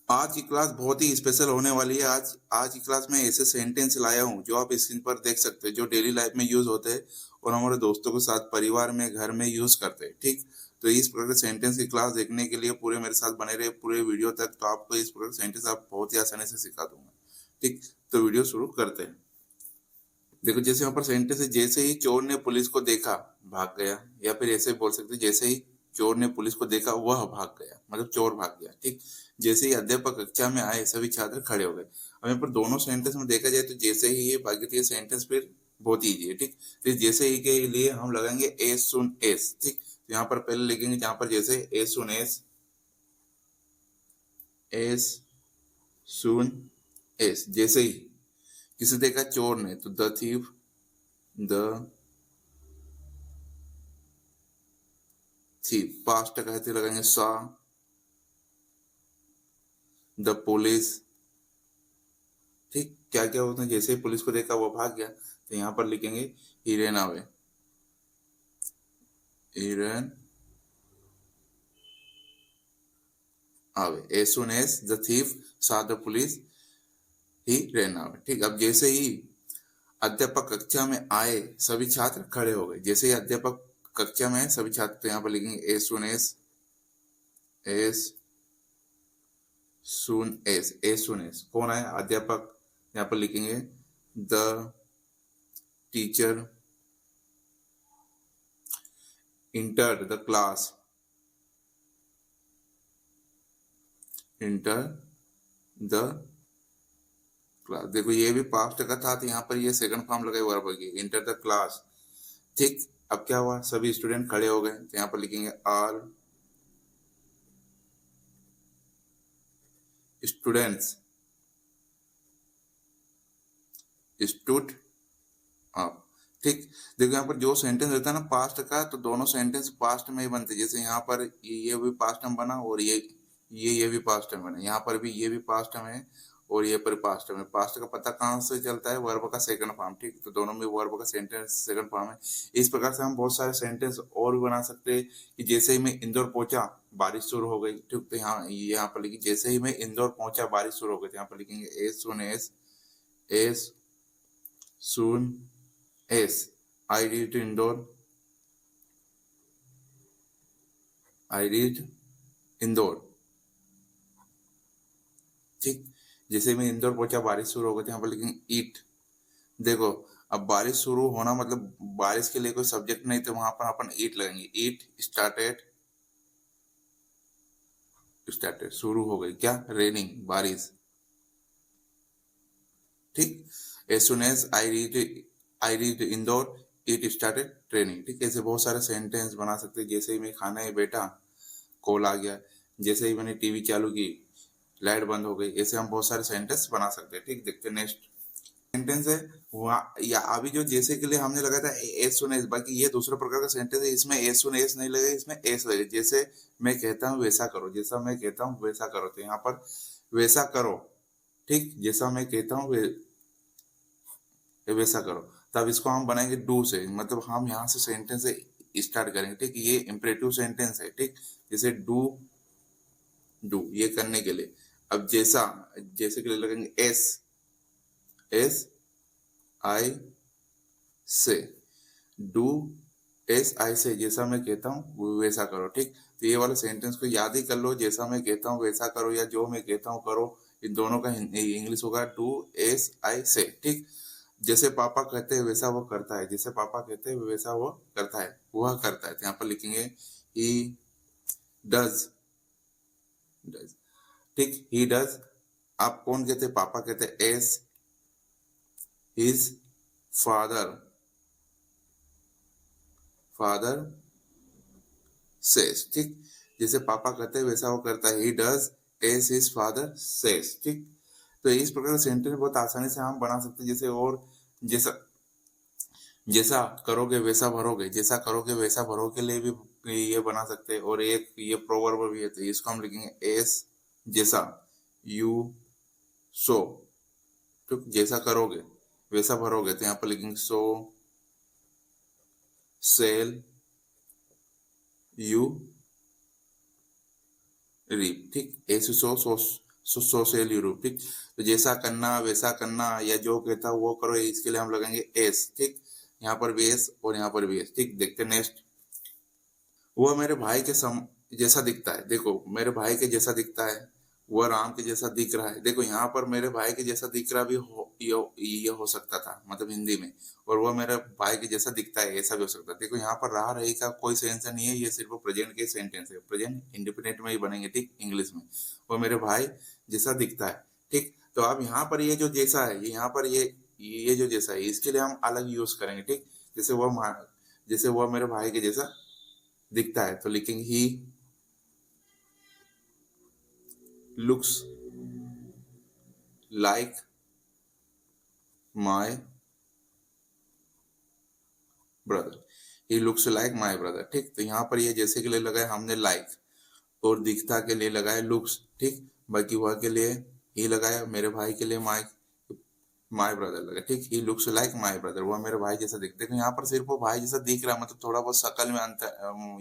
आज की क्लास बहुत ही स्पेशल होने वाली है। आज आज की क्लास में ऐसे सेंटेंस लाया हूँ जो आप स्क्रीन पर देख सकते हैं, जो डेली लाइफ में यूज होते हैं और हमारे दोस्तों के साथ, परिवार में, घर में यूज करते हैं। ठीक, तो इस प्रकार के सेंटेंस की क्लास देखने के लिए पूरे मेरे साथ बने रहे पूरे वीडियो तक। तो आपको इस प्रकार के सेंटेंस आप बहुत ही आसानी से सिखा दूंगा। ठीक, तो वीडियो शुरू करते हैं। देखो, जैसे यहाँ पर सेंटेंस है, जैसे ही चोर ने पुलिस को देखा भाग गया, या फिर ऐसे बोल सकते हैं, जैसे ही चोर ने पुलिस को देखा वह भाग गया, मतलब चोर भाग गया। ठीक, जैसे ही अध्यापक कक्षा में आए सभी छात्र खड़े हो गए। अब यहाँ पर दोनों सेंटेंस में देखा जाए तो जैसे ही ये भाग गया, सेंटेंस फिर बहुत ईजी है। ठीक, तो जैसे ही के लिए हम लगाएंगे एस सुन एस। ठीक, तो यहाँ पर पहले लिखेंगे, जहां पर जैसे एस सुन एस, एस सुन एस। जैसे ही किसे देखा, चोर ने, तो द थीफ, द थी। पास्ट कहते लगाएंगे सा, द पुलिस। ठीक, क्या क्या होता है, जैसे ही पुलिस को देखा वो भाग गया, तो यहाँ पर लिखेंगे ही ran away, he ran away. As soon as the thief सा the police, he ran away. ठीक, अब जैसे ही अध्यापक कक्षा में आए सभी छात्र खड़े हो गए। जैसे ही अध्यापक कक्षा में आए सभी छात्र, तो यहाँ पर लिखेंगे as soon as, as soon as. As soon as कौन है, अध्यापक। यहाँ पर लिखेंगे the teacher entered the class, enter the class. देखो, ये भी पास्ट का था, तो यहाँ पर ये सेकंड फॉर्म लगाए वर्ब की, इंटर द क्लास। ठीक, अब क्या हुआ, सभी स्टूडेंट खड़े हो गए, तो यहाँ पर लिखेंगे ऑल स्टूडेंट्स स्टूड अप। ठीक, देखो यहाँ पर जो सेंटेंस रहता है ना पास्ट का, तो दोनों सेंटेंस पास्ट में ही बनते हैं। जैसे यहाँ पर ये भी पास्ट टाइम बना, और ये भी पास्ट टाइम बना। यहाँ पर भी ये भी पास्ट टाइम है, और ये पर पास्ट टाइम है। पास्ट का पता कहाँ से चलता है, वर्ब का सेकंड फॉर्म। ठीक, तो दोनों में वर्ब का सेंटेंस सेकंड फॉर्म है। इस प्रकार से हम बहुत सारे सेंटेंस और भी बना सकते हैं, कि जैसे ही मैं इंदौर पहुंचा बारिश शुरू हो गई। ठीक, तो यहाँ पर लिखिए, जैसे ही मैं इंदौर पहुंचा बारिश शुरू हो गई, तो यहाँ पर लिखेंगे as soon as, as soon as I read Indore, I read Indore. ठीक, जैसे मैं इंदौर पहुंचा बारिश शुरू हो गई, यहाँ पर लिखेंगे ईट। देखो, अब बारिश शुरू होना मतलब बारिश के लिए कोई सब्जेक्ट नहीं, तो वहां पर अपन ईट लगेंगे। ईट स्टार्टेड, स्टार्टेड शुरू हो गई, क्या, रेनिंग, बारिश। ठीक, as soon as I read Indore, it started training. ठीक, ऐसे बहुत सारे सेंटेंस बना सकते हैं। जैसे ही मैं खाना ही बैठा कॉल आ गया, जैसे ही मैंने टीवी चालू की लाइट बंद हो गई। ऐसे हम बहुत सारे सेंटेंस बना सकते हैं। ठीक, देखते हैं नेक्स्ट सेंटेंस है। वहाँ या अभी जो जैसे के लिए हमने लगा था एस सुन एस, बाकी ये दूसरा प्रकार का सेंटेंस है, इसमें एस सुन एस नहीं लगेगा, इसमें एस लगेगा। जैसे मैं कहता हूँ वैसा करो, जैसा मैं कहता हूँ वैसा करो, तो यहाँ पर वैसा करो। ठीक, जैसा मैं कहता हूँ वैसा करो। तब इसको हम बनाएंगे डू से, मतलब हम यहाँ से सेंटेंस स्टार्ट करेंगे। ठीक, ये इंपरेटिव सेंटेंस है। ठीक, जैसे डू, डू ये करने के लिए। अब जैसा, जैसे के लिए लगेंगे एस, एस आई से। डू एस आई से, जैसा मैं कहता हूँ वैसा करो। ठीक, तो ये वाले सेंटेंस को याद ही कर लो, जैसा मैं कहता हूँ वैसा करो, या जो मैं कहता हूँ करो। इन दोनों का इंग्लिश होगा डू एस आई से। ठीक, जैसे पापा कहते हैं वैसा वो करता है, जैसे पापा कहते हैं वैसा वो करता है, वह करता है। तो यहाँ पर लिखेंगे ही डज, डज। ठीक, ही डज। आप कौन कहते हैं, पापा कहते हैं as his father, father says. ठीक, जैसे पापा कहते हैं वैसा वो करता है, he does as his father says. ठीक, तो इस प्रकार का सेंटेंस बहुत आसानी से हम बना सकते हैं। जैसे और जैसा, जैसा करोगे वैसा भरोगे, जैसा करोगे वैसा भरोगे के लिए भी ये बना सकते हैं। और एक ये प्रोवर्ब भी है, तो इसको हम लिखेंगे एस जैसा, यू सो। तो जैसा करोगे वैसा भरोगे, तो यहाँ पर लिखेंगे सो सेल यू रीप। ठीक, एस सो सो सोशल यूरोप, ठीक। तो जैसा करना वैसा करना या जो कहता वो करो, इसके लिए हम लगाएंगे एस, ठीक। यहाँ पर भी एस और यहाँ पर भी एस, ठीक। देखते नेक्स्ट। वह मेरे भाई के जैसा दिखता है। देखो मेरे भाई के जैसा दिखता है, वह राम के जैसा दिख रहा है। देखो यहाँ पर मेरे भाई के जैसा दिख रहा भी ये हो सकता था, मतलब हिंदी में। और वह मेरे भाई के जैसा दिखता है, ऐसा भी हो सकता है। देखो यहाँ पर रहा रही का कोई सेंस नहीं है, ये सिर्फ प्रेजेंट के सेंटेंस है। प्रेजेंट इंडिपेंडेंट में ही बनेंगे, ठीक, इंग्लिश में। वो मेरे भाई जैसा दिखता है, ठीक। तो अब यहाँ पर ये जो जैसा है, ये यहाँ पर ये जो जैसा है, इसके लिए हम अलग यूज करेंगे, ठीक। जैसे वह मेरे भाई के जैसा दिखता है तो लिखेंगे he looks like my brother. He looks like my brother, ठीक। तो यहाँ पर ये जैसे के लिए लगाया हमने लाइक, और दिखता के लिए लगाया लुक्स, ठीक। बाकी वह के लिए ही लगाया, मेरे भाई के लिए माय माय ब्रदर लगा, ठीक। He looks like my brother, वह मेरे भाई जैसा दिखते हैं। यहाँ पर सिर्फ वो भाई जैसा दिख रहा है, मतलब थोड़ा बहुत शक्ल में अंतर,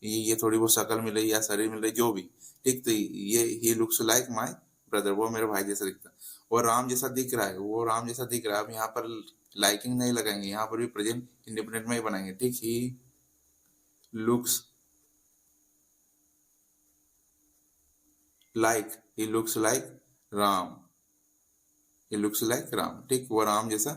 ये थोड़ी बहुत शक्ल मिल रही है या शरीर मिल रही है, जो भी, ठीक। तो ये he looks like my brother, वो मेरे भाई जैसा दिखता है। वो राम जैसा दिख रहा है, वो राम जैसा दिख रहा है। अब यहाँ पर लाइकिंग नहीं लगाएंगे, यहाँ पर भी प्रेजेंट इंडिपेंडेंट में ही बनाएंगे, ठीक। He looks like, he looks like Ram, he looks like Ram, ठीक। वो राम जैसा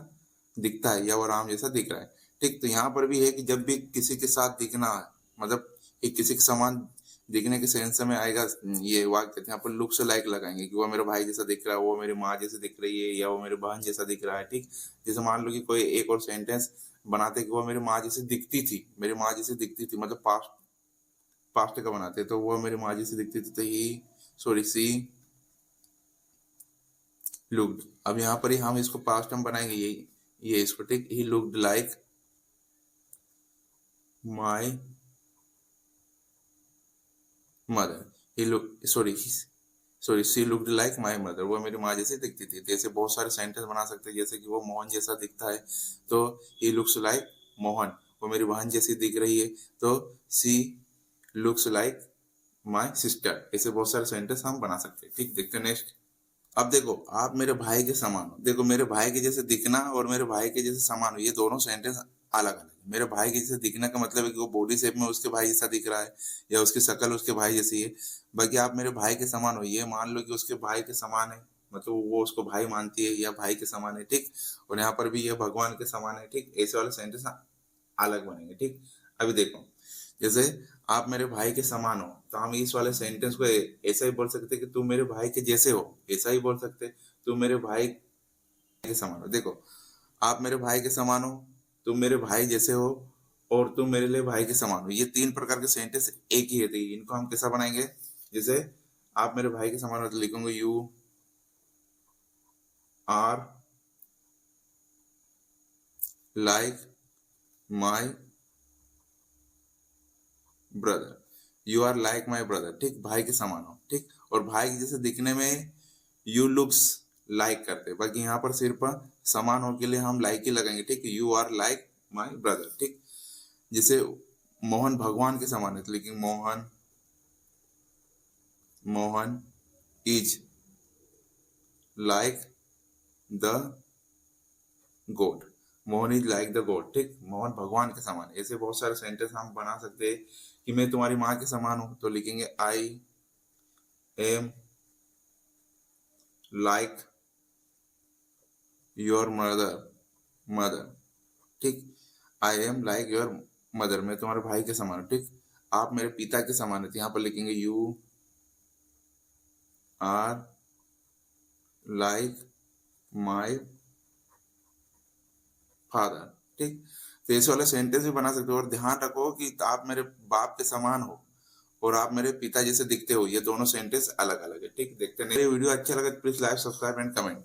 दिखता है या वो राम जैसा दिख रहा है, ठीक। तो यहाँ पर भी है कि जब भी किसी के साथ दिखना है, मतलब कि किसी के समान दिखने के सेंस में आएगा, ये वाक्य यहाँ पर लुक्स लाइक लगाएंगे कि वो मेरे भाई जैसा दिख रहा है, वो मेरी माँ जैसे दिख रही है, या वो मेरी बहन जैसा दिख रहा है, ठीक। जैसे मान लो कि कोई एक और सेंटेंस बनाते कि वो मेरी माँ जैसे दिखती थी, मेरी माँ जैसे दिखती थी, मतलब पास्ट पास्ट का बनाते तो वो मेरी माँ जैसे दिखती थी, तो ही सॉरी सी लुक्ड। अब यहाँ पर ही हम इसको पास्ट हम बनाएंगे, ये इसको, ठीक। He looked like my mother, he look sorry see looked like my mother, वो मेरी माँ जैसे दिखती थी। तो ऐसे बहुत सारे सेंटेंस बना सकते हैं, जैसे कि वो मोहन जैसा दिखता है तो ही लुक्स लाइक मोहन, वो मेरी बहन जैसी दिख रही है तो सी लुक्स लाइक माय सिस्टर। ऐसे बहुत सारे सेंटेंस हम बना सकते हैं, ठीक। देखते हैं नेक्स्ट। अब देखो आप मेरे भाई के समान हो। देखो मेरे भाई के जैसे दिखना और मेरे भाई के जैसे समान हो, ये दोनों सेंटेंस अलग अलग है। मेरे भाई के जैसे दिखने का मतलब है कि वो बॉडी शेप में उसके भाई जैसा दिख रहा है, या उसकी शक्ल उसके भाई जैसी है। बाकी आप मेरे भाई के समान हो, ये मान लो कि उसके भाई के समान है, मतलब वो उसको भाई मानती है या भाई के समान है, ठीक। और यहाँ पर भी ये भगवान के समान है, ठीक। ऐसे वाले सेंटेंस अलग बनेंगे, ठीक। अभी देखो, जैसे आप मेरे भाई के समान हो, तो हम इस वाले सेंटेंस को ऐसा ही बोल सकते कि तुम मेरे भाई के जैसे हो, ऐसा ही बोल सकते तुम मेरे भाई के समान हो। देखो आप मेरे भाई के समान हो, तुम मेरे भाई जैसे हो, और तुम मेरे लिए भाई के समान हो, ये तीन प्रकार के सेंटेंस एक ही है। तो इनको हम कैसा बनाएंगे, जैसे आप मेरे भाई के समान हो तो लिखूंगे you are like my brother, you are like my brother, ठीक। भाई के समान हो, ठीक। और भाई के जैसे दिखने में यू लुक्स लाइक करते, बाकी यहाँ पर सिर्फ समान हो के लिए हम लाइक ही लगाएंगे, ठीक। You are like my brother, ठीक। जैसे मोहन भगवान के समान है तो लिखेंगे Mohan is like the god, Mohan is like the god, ठीक। मोहन भगवान के समान। ऐसे बहुत सारे सेंटेंस हम बना सकते हैं कि मैं तुम्हारी माँ के समान हूँ तो लिखेंगे I am like your mother, ठीक। I am like your mother, मैं तुम्हारे भाई के समान हूँ, ठीक। आप मेरे पिता के समान है तो यहाँ पर लिखेंगे you are like my father, ठीक। तो ऐसे वाले सेंटेंस भी बना सकते हो। और ध्यान रखो कि आप मेरे बाप के समान हो और आप मेरे पिता जैसे दिखते हो, ये दोनों सेंटेंस अलग अलग है, ठीक। देखते हैं। वीडियो अच्छा लगे तो please like subscribe and comment.